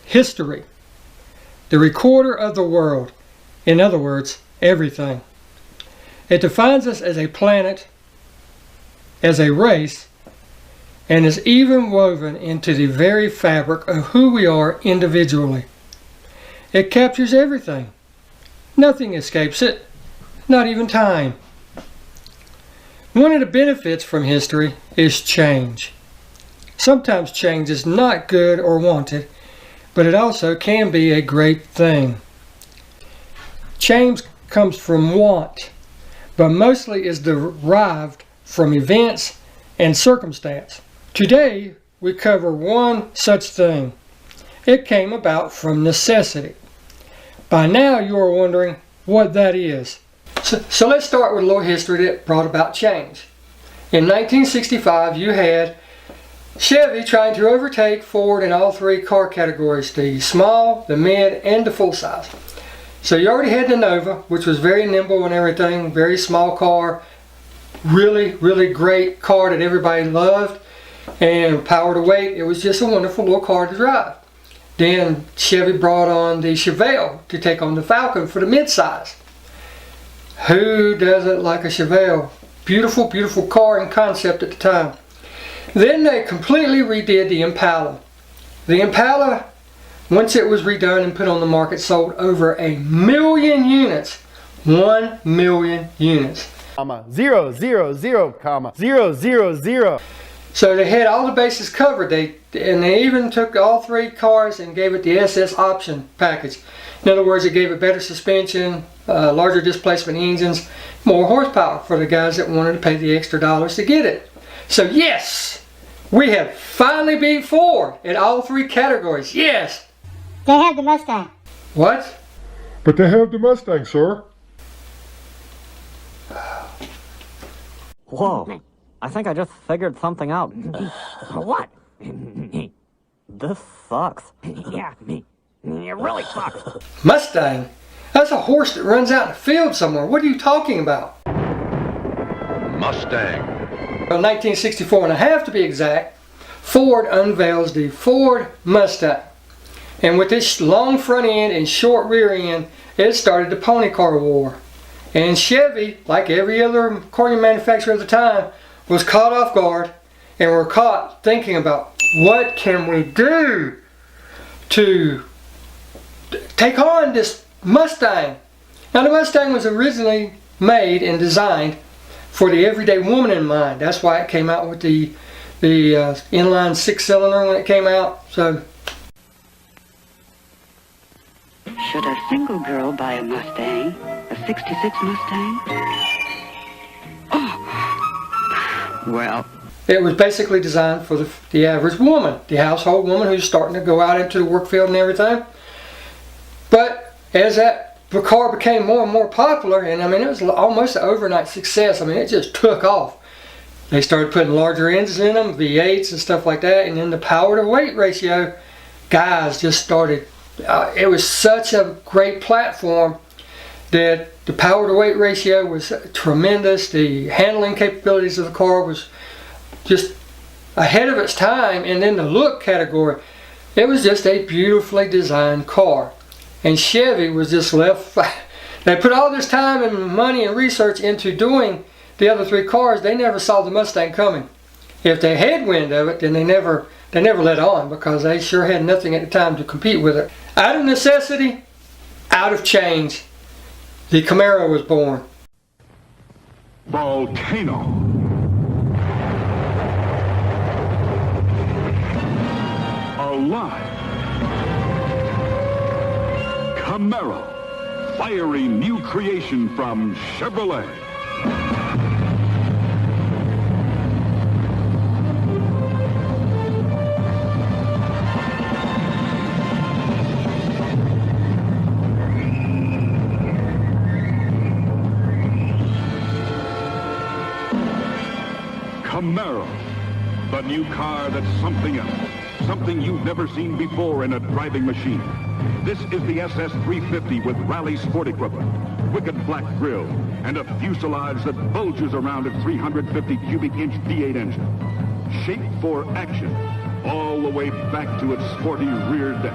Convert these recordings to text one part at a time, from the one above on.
History, the recorder of the world, in other words, everything. It defines us as a planet, as a race, and is even woven into the very fabric of who we are individually. It captures everything. Nothing escapes it, not even time. One of the benefits from history is change. Sometimes change is not good or wanted, but it also can be a great thing. Change comes from want, but mostly is derived from events and circumstance. Today, we cover one such thing. It came about from necessity. By now, you are wondering what that is. So let's start with a little history that brought about change. In 1965, you had Chevy trying to overtake Ford in all three car categories, the small, the mid, and the full size. So you already had the Nova, which was very nimble and everything, very small car, really great car that everybody loved, and power to weight, it was just a wonderful little car to drive. Then Chevy brought on the Chevelle to take on the Falcon for the mid-size. Who doesn't like a Chevelle? Beautiful car and concept at the time. Then they completely redid the Impala. The Impala, once it was redone and put on the market, sold over 1 million units. 1 million units. 000,000. So they had all the bases covered. They even took all three cars and gave it the SS option package. In other words, it gave it better suspension, larger displacement engines, more horsepower for the guys that wanted to pay the extra dollars to get it. So yes, we have finally beat Ford in all three categories. Yes. They have the Mustang. What? But they have the Mustang, sir. Whoa. I think I just figured something out. What? This sucks. Yeah, it really sucks. Mustang? That's a horse that runs out in the field somewhere. What are you talking about? Mustang. In 1964 and a half to be exact, Ford unveils the Ford Mustang. And with this long front end and short rear end, it started the pony car war. And Chevy, like every other car manufacturer at the time, was caught off guard and were caught thinking about what can we do to take on this Mustang. Now the Mustang was originally made and designed for the everyday woman in mind. That's why it came out with the inline 6-cylinder when it came out. So, should a single girl buy a Mustang, a '66 Mustang? Oh, well. It was basically designed for the average woman, the household woman who's starting to go out into the work field and everything. But as the car became more and more popular, and I mean it was almost an overnight success. I mean it just took off. They started putting larger engines in them, V8s and stuff like that, and then the power to weight ratio, guys just started. It was such a great platform that the power to weight ratio was tremendous. The handling capabilities of the car was just ahead of its time, and then the look category, it was just a beautifully designed car. And Chevy was just left. They put all this time and money and research into doing the other three cars. They never saw the Mustang coming. If they had wind of it, then they never let on, because they sure had nothing at the time to compete with it. Out of necessity, out of change, the Camaro was born. Volcano. Alive. Camaro, fiery new creation from Chevrolet. Camaro, the new car that's something else. Something you've never seen before in a driving machine. This is the SS-350 with rally sport equipment, wicked black grille, and a fuselage that bulges around a 350 cubic inch V8 engine. Shaped for action, all the way back to its sporty rear deck.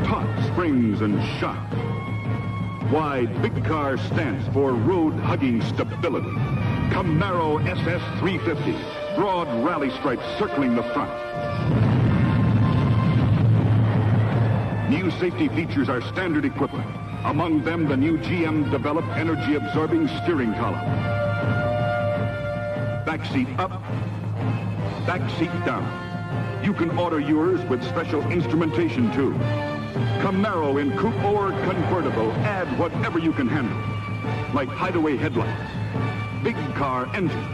Taut springs and shock. Wide big car stance for road-hugging stability. Camaro SS-350, broad rally stripes circling the front. New safety features are standard equipment. Among them, the new GM-developed energy-absorbing steering column. Back seat up, back seat down. You can order yours with special instrumentation, too. Camaro in coupe or convertible, add whatever you can handle. Like hideaway headlights, big car engine.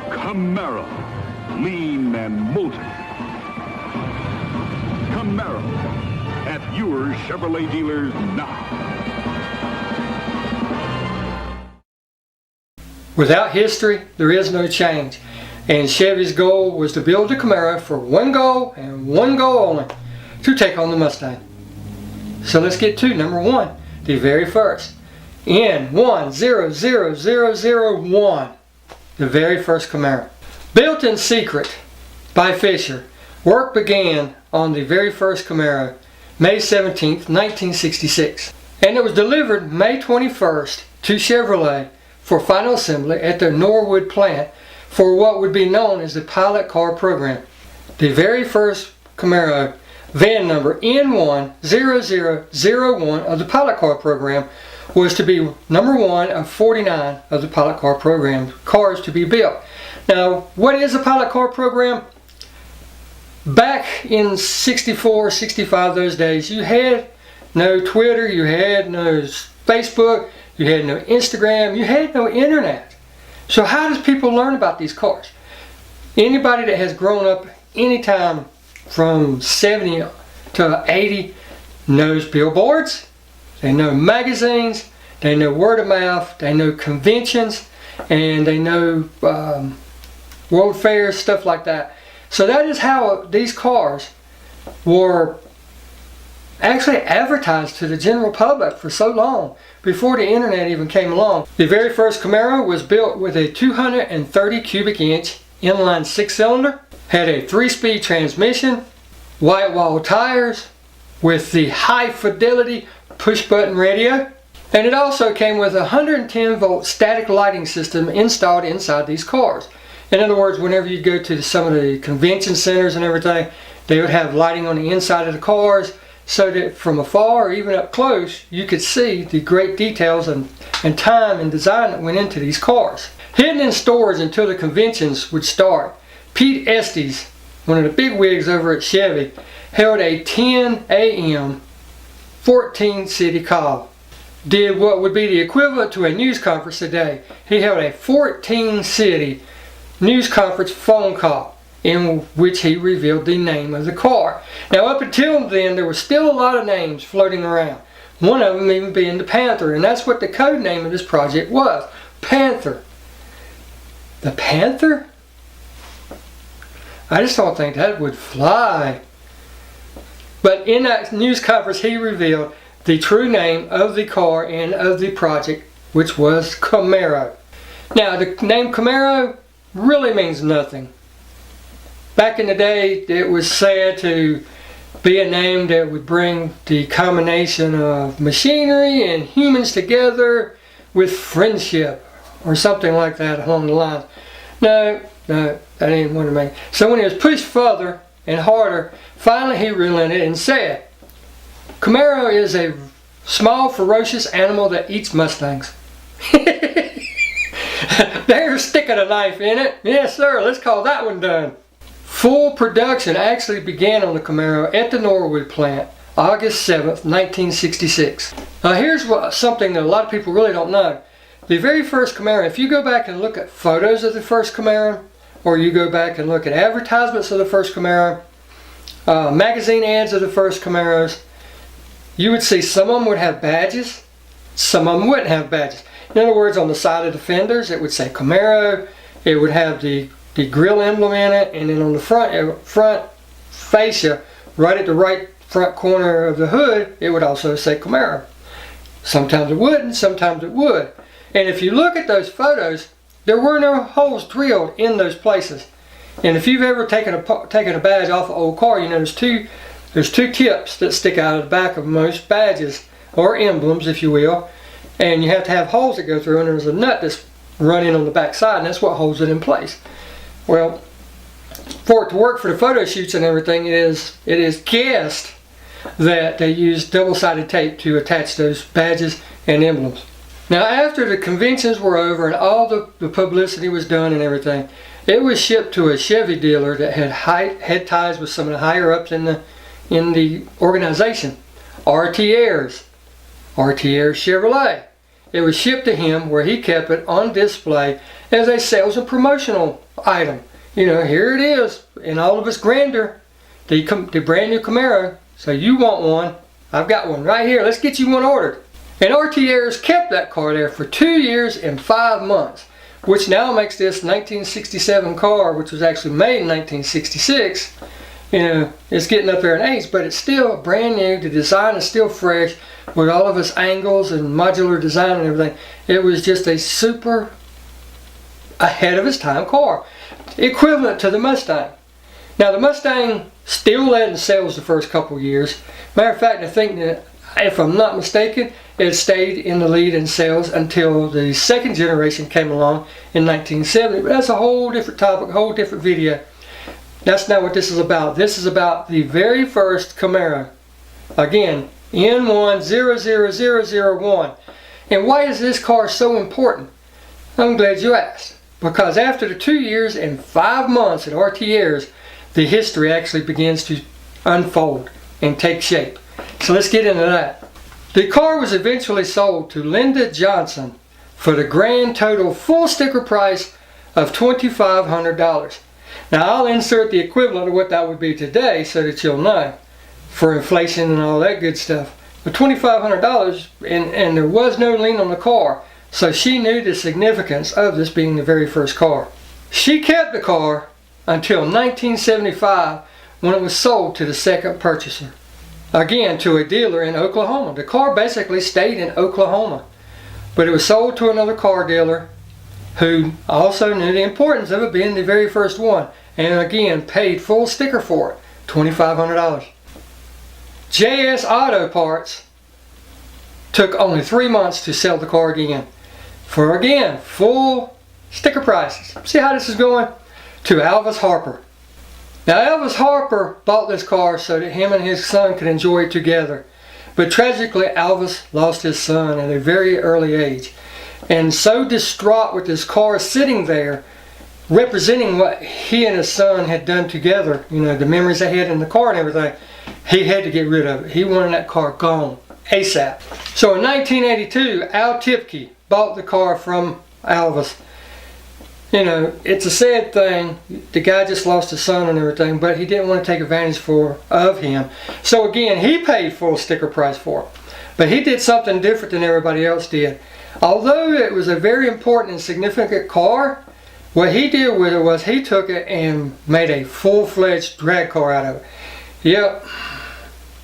Camaro, lean and molten. Camaro, at your Chevrolet dealers now. Without history, there is no change. And Chevy's goal was to build the Camaro for one goal and one goal only, to take on the Mustang. So let's get to number one, the very first. N100001, the very first Camaro. Built in secret by Fisher, work began on the very first Camaro May 17th, 1966. And it was delivered May 21st to Chevrolet for final assembly at their Norwood plant for what would be known as the pilot car program. The very first Camaro, VIN number N10001 of the pilot car program, was to be number one of 49 of the pilot car program cars to be built. Now, what is a pilot car program? Back in 64, 65, those days, you had no Twitter, you had no Facebook, you had no Instagram, you had no internet. So how does people learn about these cars? Anybody that has grown up anytime from 70 to 80 knows billboards, they know magazines, they know word of mouth, they know conventions, and they know world fairs, stuff like that. So that is how these cars were actually advertised to the general public for so long, before the internet even came along. The very first Camaro was built with a 230 cubic inch inline 6-cylinder, had a 3-speed transmission, white wall tires with the high fidelity push button radio, and it also came with a 110 volt static lighting system installed inside these cars. In other words, whenever you go to some of the convention centers and everything, they would have lighting on the inside of the cars, so that from afar or even up close, you could see the great details and time and design that went into these cars. Hidden in stores until the conventions would start, Pete Estes, one of the big wigs over at Chevy, held a 10 a.m. 14 city call. Did what would be the equivalent to a news conference a day. He held a 14 city news conference phone call, in which he revealed the name of the car. Now, up until then, there was still a lot of names floating around. One of them even being the Panther, and that's what the code name of this project was, Panther. The Panther? I just don't think that would fly. But in that news conference, he revealed the true name of the car and of the project, which was Camaro. Now, the name Camaro really means nothing. Back in the day, it was said to be a name that would bring the combination of machinery and humans together with friendship, or something like that along the lines. No, that ain't what it meant. So when he was pushed further and harder, finally he relented and said, Camaro is a small, ferocious animal that eats Mustangs. They're sticking a knife in it. Yes, sir, let's call that one done. Full production actually began on the Camaro at the Norwood plant, August 7th, 1966. Now here's something that a lot of people really don't know. The very first Camaro, if you go back and look at photos of the first Camaro, or you go back and look at advertisements of the first Camaro, magazine ads of the first Camaros, you would see some of them would have badges, some of them wouldn't have badges. In other words, on the side of the fenders it would say Camaro, it would have the grill emblem in it, and then on the front fascia, right at the right front corner of the hood, it would also say Camaro. Sometimes it wouldn't, sometimes it would. And if you look at those photos, there were no holes drilled in those places. And if you've ever taken a badge off an old car, you know there's two tips that stick out of the back of most badges, or emblems if you will, and you have to have holes that go through, and there's a nut that's running on the back side, and that's what holds it in place. Well, for it to work for the photo shoots and everything, it is guessed that they used double-sided tape to attach those badges and emblems. Now, after the conventions were over and all the publicity was done and everything, it was shipped to a Chevy dealer that had ties with some of the higher ups in the organization. RTR's Chevrolet. It was shipped to him where he kept it on display as a sales and promotional item. You know, here it is in all of its grandeur, the brand new Camaro. So you want one, I've got one right here, let's get you one ordered. And RTR's kept that car there for 2 years and 5 months, which now makes this 1967 car, which was actually made in 1966, you know, it's getting up there in age, but it's still brand new. The design is still fresh with all of its angles and modular design and everything. It was just a super ahead of its time car, equivalent to the Mustang. Now the Mustang still led in sales the first couple of years. Matter of fact, I think that, if I'm not mistaken, it stayed in the lead in sales until the second generation came along in 1970. But that's a whole different topic, a whole different video. That's not what this is about. This is about the very first Camaro. Again, N100001. And why is this car so important? I'm glad you asked. Because after the 2 years and 5 months at RTR's, the history actually begins to unfold and take shape. So let's get into that. The car was eventually sold to Linda Johnson for the grand total full sticker price of $2,500. Now I'll insert the equivalent of what that would be today so that you'll know, for inflation and all that good stuff. But $2,500, and there was no lien on the car, so she knew the significance of this being the very first car. She kept the car until 1975 when it was sold to the second purchaser. Again, to a dealer in Oklahoma. The car basically stayed in Oklahoma, but it was sold to another car dealer who also knew the importance of it being the very first one, and again paid full sticker for it, $2,500. JS Auto Parts took only 3 months to sell the car again, for again full sticker prices. See how this is going? To Alvis Harper. Now Alvis Harper bought this car so that him and his son could enjoy it together, but tragically Alvis lost his son at a very early age, and so distraught with his car sitting there representing what he and his son had done together, you know, the memories they had in the car and everything, he had to get rid of it. He wanted that car gone ASAP. So in 1982, Al Tipke bought the car from Alvis. You know, it's a sad thing. The guy just lost his son and everything, but he didn't want to take advantage of him. So again, he paid full sticker price for it. But he did something different than everybody else did. Although it was a very important and significant car, what he did with it was he took it and made a full-fledged drag car out of it. Yep,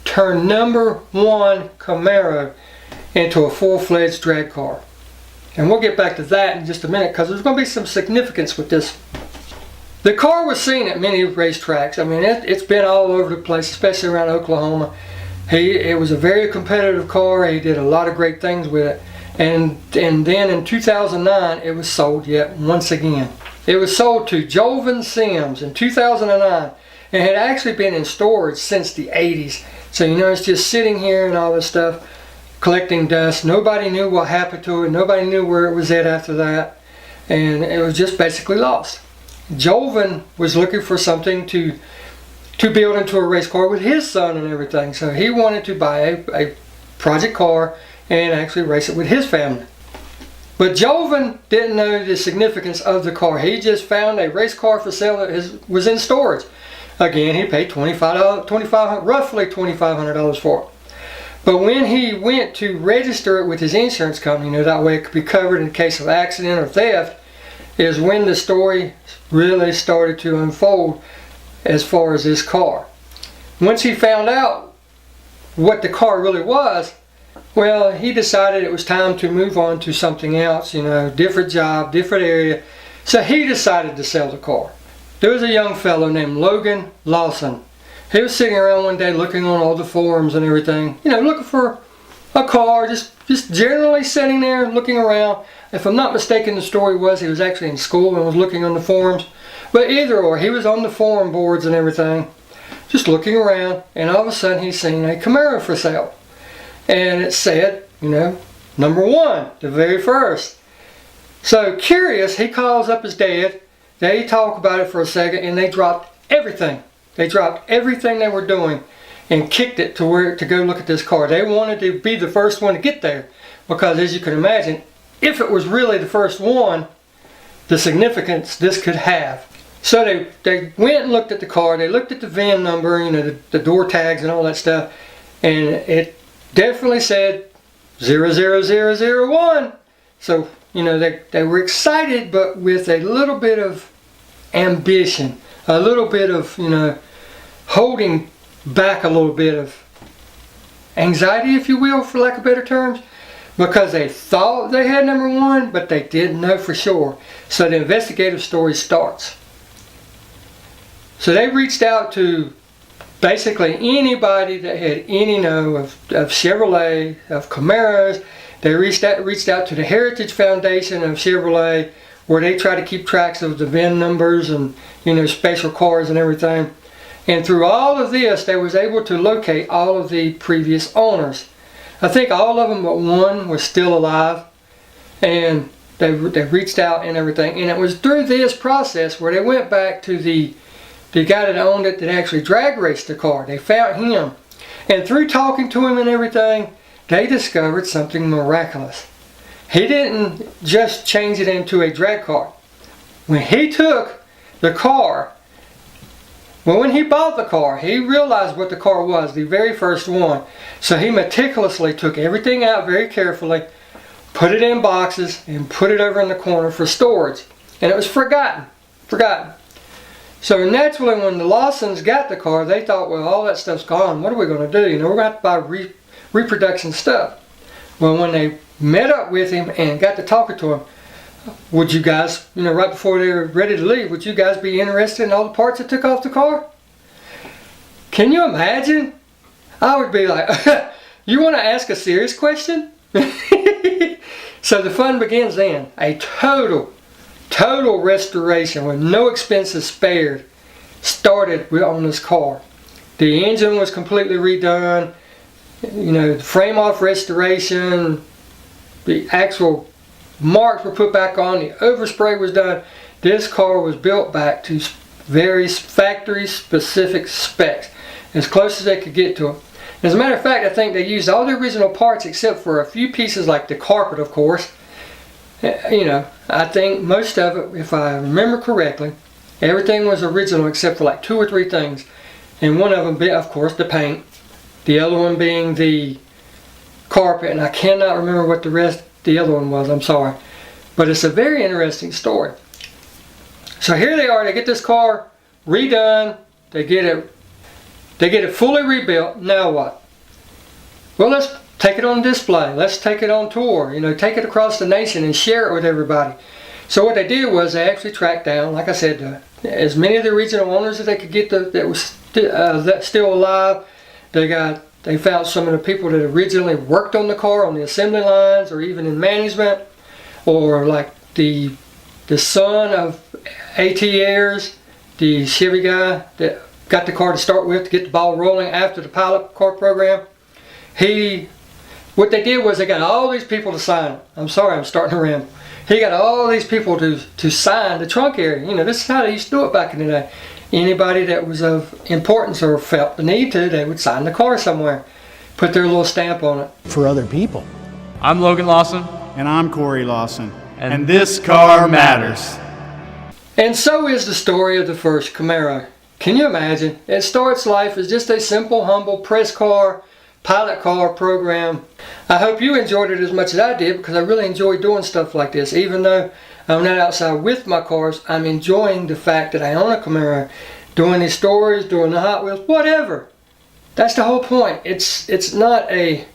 turned #1 Camaro into a full-fledged drag car. And we'll get back to that in just a minute because there's going to be some significance with this. The car was seen at many racetracks. I mean, it's been all over the place, especially around Oklahoma. It was a very competitive car. He did a lot of great things with it. And then in 2009, it was sold yet once again. It was sold to Jovan Sims in 2009 and had actually been in storage since the 80s. So, you know, it's just sitting here and all this stuff, collecting dust. Nobody knew what happened to it. Nobody knew where it was at after that. And it was just basically lost. Jovan was looking for something to build into a race car with his son and everything. So he wanted to buy a project car and actually race it with his family. But Jovan didn't know the significance of the car. He just found a race car for sale that was in storage. Again, he paid roughly $2,500 for it. But when he went to register it with his insurance company, that way it could be covered in case of accident or theft, is when the story really started to unfold as far as this car. Once he found out what the car really was, well, he decided it was time to move on to something else, different job, different area. So he decided to sell the car. There was a young fellow named Logan Lawson. He was sitting around one day looking on all the forums and everything, looking for a car, just generally sitting there looking around. If I'm not mistaken, the story was he was actually in school and was looking on the forums. But either or, he was on the forum boards and everything, just looking around, and all of a sudden he's seen a Camaro for sale. And it said, number 1, the very first. So curious, he calls up his dad. They talk about it for a second, and they dropped everything. They dropped everything they were doing and kicked it to go look at this car. They wanted to be the first one to get there, because as you can imagine, if it was really the first one, the significance this could have. So they went and looked at the car. They looked at the VIN number, the door tags and all that stuff, and it definitely said 00001. So they were excited, but with a little bit of ambition, a little bit of holding back, a little bit of anxiety, if you will, for lack of better terms, because they thought they had number 1, but they didn't know for sure. So the investigative story starts. So they reached out to basically anybody that had any know of Chevrolet, of Camaros. They reached out to the Heritage Foundation of Chevrolet, where they try to keep tracks of the VIN numbers and special cars and everything. And through all of this, they was able to locate all of the previous owners. I think all of them but one was still alive, and they reached out and everything. And it was through this process where they went back to the guy that owned it, that actually drag raced the car. They found him, and through talking to him and everything, they discovered something miraculous. He didn't just change it into a drag car. When he took the car, when he bought the car, he realized what the car was, the very first one. So he meticulously took everything out very carefully, put it in boxes, and put it over in the corner for storage. And it was forgotten. So naturally, when the Lawsons got the car, they thought, well, all that stuff's gone. What are we going to do? We're going to have to buy reproduction stuff. Well, when they met up with him and got to talking to him, would you guys, right before they were ready to leave, would you guys be interested in all the parts that took off the car? Can you imagine? I would be like, you want to ask a serious question? So the fun begins then. A total restoration with no expenses spared started on this car. The engine was completely redone, the frame off restoration, the actual marks were put back on, the overspray was done. This car was built back to very factory specific specs, as close as they could get to it. As a matter of fact, I think they used all the original parts except for a few pieces like the carpet, of course. I think most of it, if I remember correctly, everything was original except for like 2 or 3 things. And one of them being, of course, the paint. The other one being the carpet, and I cannot remember what the other one was, I'm sorry. But it's a very interesting story. So here they are, they get this car redone, they get it fully rebuilt. Now what? Well, let's take it on display, let's take it on tour, take it across the nation and share it with everybody. So what they did was they actually tracked down, like I said, as many of the original owners that they could get that was still alive. They found some of the people that originally worked on the car on the assembly lines, or even in management, or like the son of A.T. Ayers, the Chevy guy that got the car to start with to get the ball rolling after the pilot car program. What they did was they got all these people to sign it. I'm sorry, I'm starting to ramble. He got all these people to sign the trunk area. This is how they used to do it back in the day. Anybody that was of importance or felt the need to, they would sign the car somewhere, put their little stamp on it. For other people. I'm Logan Lawson. And I'm Corey Lawson. And this car matters. And so is the story of the first Camaro. Can you imagine? It starts life as just a simple, humble press car, pilot car program. I hope you enjoyed it as much as I did, because I really enjoy doing stuff like this. Even though I'm not outside with my cars, I'm enjoying the fact that I own a Camaro, doing these stories, doing the Hot Wheels, whatever. That's the whole point. It's not a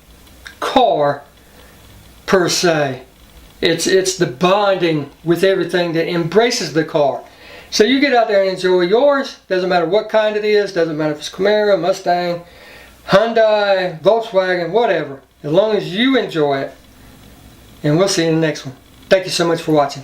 car per se. It's the bonding with everything that embraces the car. So you get out there and enjoy yours. Doesn't matter what kind it is. Doesn't matter if it's Camaro, Mustang, Hyundai, Volkswagen, whatever. As long as you enjoy it. And we'll see you in the next one. Thank you so much for watching.